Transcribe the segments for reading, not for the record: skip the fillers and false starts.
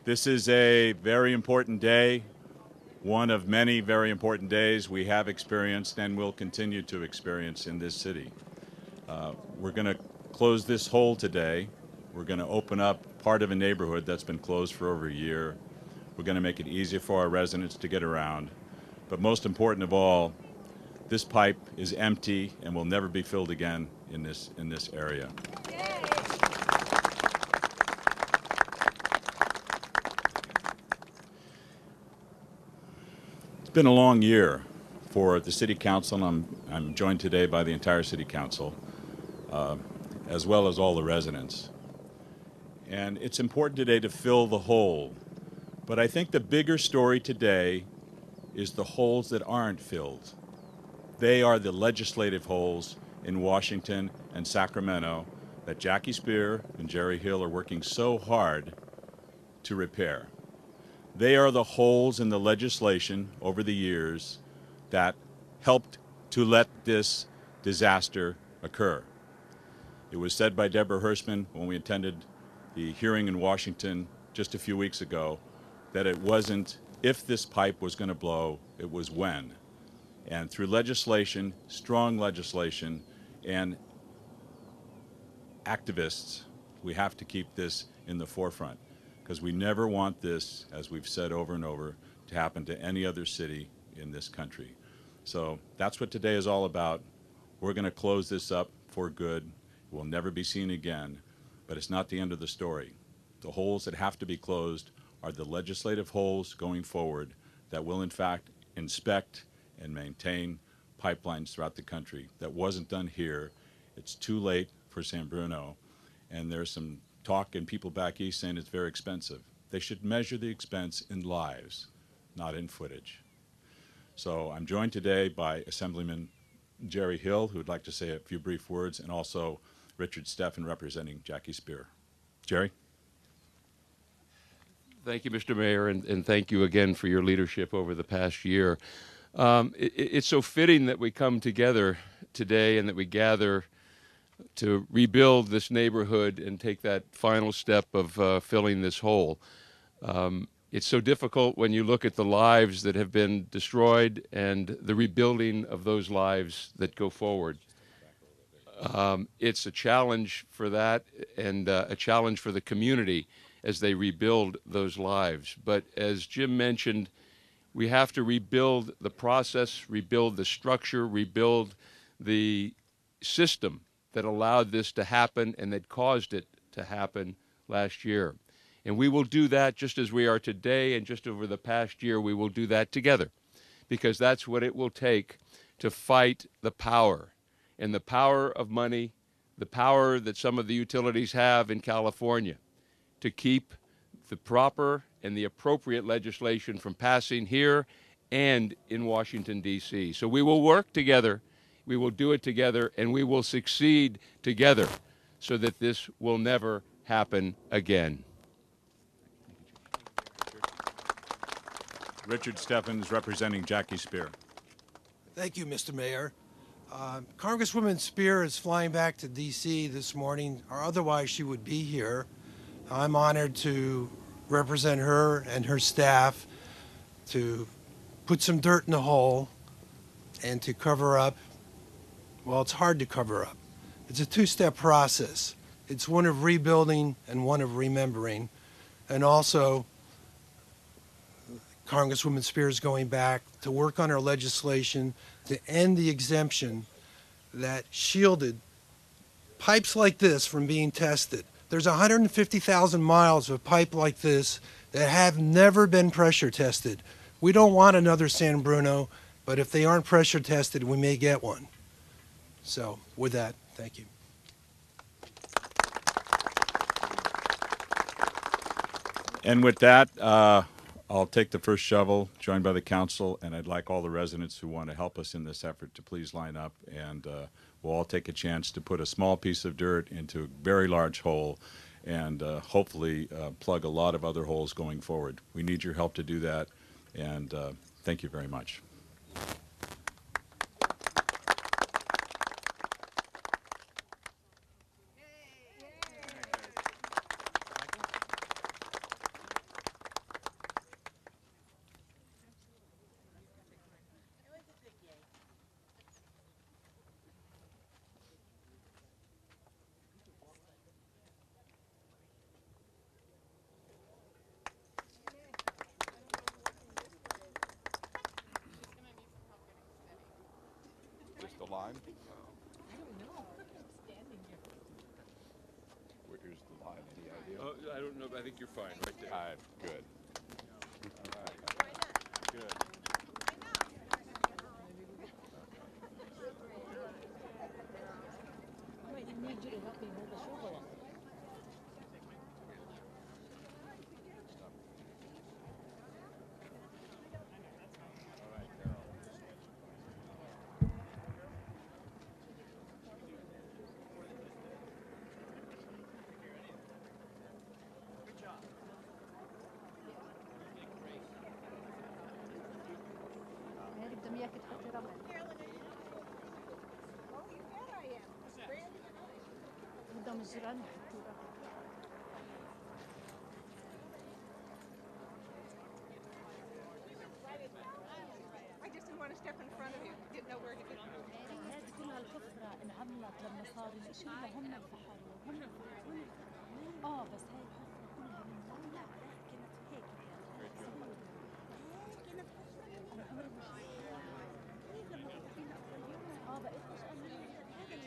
This is a very important day, one of many very important days we have experienced and will continue to experience in this city. We're going to close this hole today. We're going to open up part of a neighborhood that's been closed for over a year. We're going to make it easier for our residents to get around. But most important of all, this pipe is empty and will never be filled again in this area. It's been a long year for the City Council, and I'm joined today by the entire City Council, as well as all the residents. And it's important today to fill the hole. But I think the bigger story today is the holes that aren't filled. They are the legislative holes in Washington and Sacramento that Jackie Spear and Jerry Hill are working so hard to repair. They are the holes in the legislation over the years that helped to let this disaster occur. It was said by Deborah Hersman when we attended the hearing in Washington just a few weeks ago that it wasn't if this pipe was going to blow, it was when. And through legislation, strong legislation, and activists, we have to keep this in the forefront, because we never want this, as we've said over and over, to happen to any other city in this country. So that's what today is all about. We're going to close this up for good. It will never be seen again, but it's not the end of the story. The holes that have to be closed are the legislative holes going forward that will, in fact, inspect and maintain pipelines throughout the country. That wasn't done here. It's too late for San Bruno, and there's some talk and people back east saying it's very expensive. They should measure the expense in lives, not in footage. So I'm joined today by Assemblyman Jerry Hill, who would like to say a few brief words, and also Richard Steffen representing Jackie Spear. Jerry? Thank you, Mr. Mayor, and thank you again for your leadership over the past year. It's so fitting that we come together today and that we gather to rebuild this neighborhood and take that final step of filling this hole. It's so difficult when you look at the lives that have been destroyed and the rebuilding of those lives that go forward. It's a challenge for that and a challenge for the community as they rebuild those lives. But as Jim mentioned, we have to rebuild the process, rebuild the structure, rebuild the system that allowed this to happen and that caused it to happen last year. And we will do that just as we are today, and just over the past year, we will do that together, because that's what it will take to fight the power, and the power of money, the power that some of the utilities have in California, to keep the proper and the appropriate legislation from passing here and in Washington, D.C. So we will work together, we will do it together, and we will succeed together so that this will never happen again. Richard Steffen is representing Jackie Spear. Thank you, Mr. Mayor. Congresswoman Spear is flying back to D.C. this morning, or otherwise she would be here. I'm honored to represent her and her staff to put some dirt in the hole and to cover up. Well, it's hard to cover up. It's a two-step process. It's one of rebuilding and one of remembering. And also, Congresswoman Spear is going back to work on her legislation to end the exemption that shielded pipes like this from being tested. There's 150,000 miles of pipe like this that have never been pressure tested. We don't want another San Bruno, but if they aren't pressure tested, we may get one. So with that, thank you. And with that, I'll take the first shovel, joined by the council, and I'd like all the residents who want to help us in this effort to please line up, and we'll all take a chance to put a small piece of dirt into a very large hole and hopefully plug a lot of other holes going forward. We need your help to do that, and thank you very much. time? I don't know. I'm standing here. Here's the line. Any idea? Oh, I don't know, but I think you're fine right there. All right, good. All right, Why not? good. Wait, you need you to help me hold the shovel up. All right, Carol. هي بدهم اياك تحطي رمل. بدهم الجيران يحطوا رمل. I just didn't want to step in front of you. Didn't know where to get on. هذه كلها الحفرة انعملت لما صار الشيء هم الفحروا هم الفحروا. بس هاي الحفرة كلها من لا كانت هيك كانت انا عمري ما شفتها. لما كنت فينا اول يوم بقيت مش قادرة هذا اللي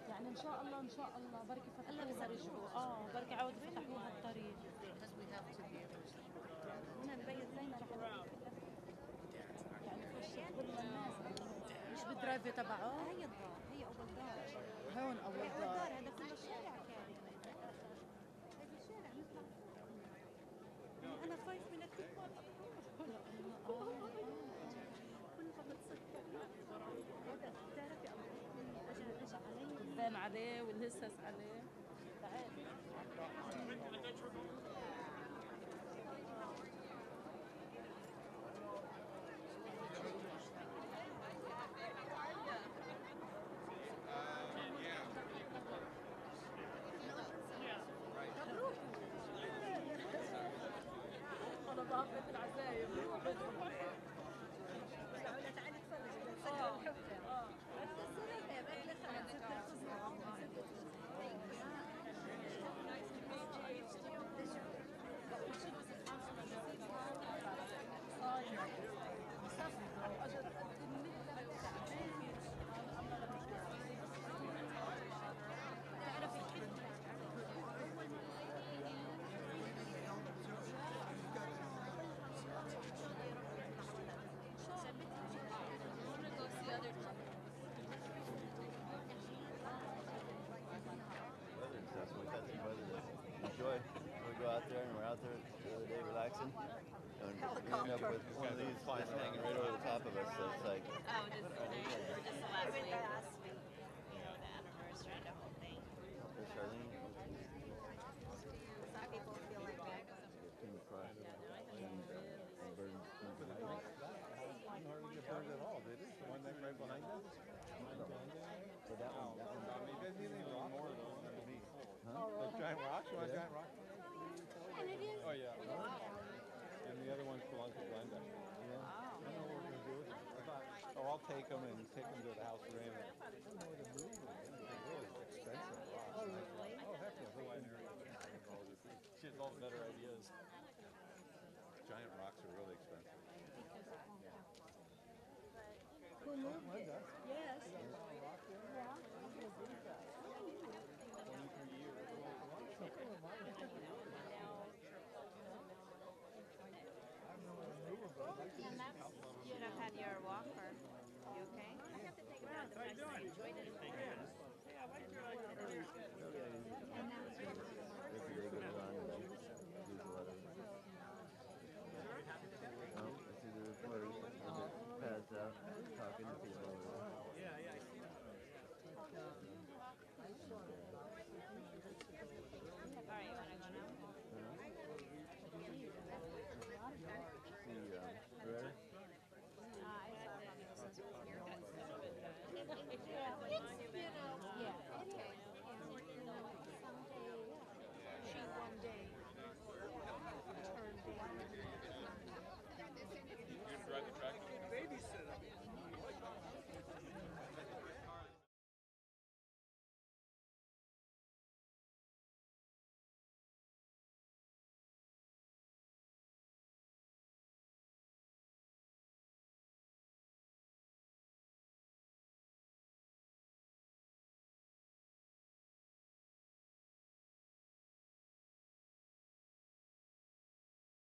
يعني ان شاء الله بركي فتحوها رجعوا بركي عاودوا فتحوها الطريق هنا البيت زي ما رح يعني خش كل الناس مش بالدرايفي تبعه هي الدار هي اول دار هون اول دار هذا كل الشارع كان هذا الشارع نطلع انا خايف من التليفون كل ما بتصدق بتعرفي اجى علي قدام عليه والهسس عليه تعالي انا ضافت العزايم تعالي تفرجي That's what we've had some weather to enjoy. We go out there, and we're out there the other day relaxing, and we end up with one of these just hanging right over the top of us. So it's like, Oh, just the last week. You know, the anniversary, the whole thing. there's Charlene. Some people feel like that. King Fry. And Burns. I didn't hardly get burned at all, did it? The one that's right behind us? But that one, It doesn't need any rock more though than me. Huh? The giant rocks? You want a giant rock? Oh, yeah. And the other ones belong to Glenda. Yeah. I don't know what we're going to do with them. I thought, I'll take them and take them to the house for him. I don't know where to move them. They're really expensive rocks. Oh, really? Oh, heck yeah. She has all the better ideas. Giant rocks are really expensive. كله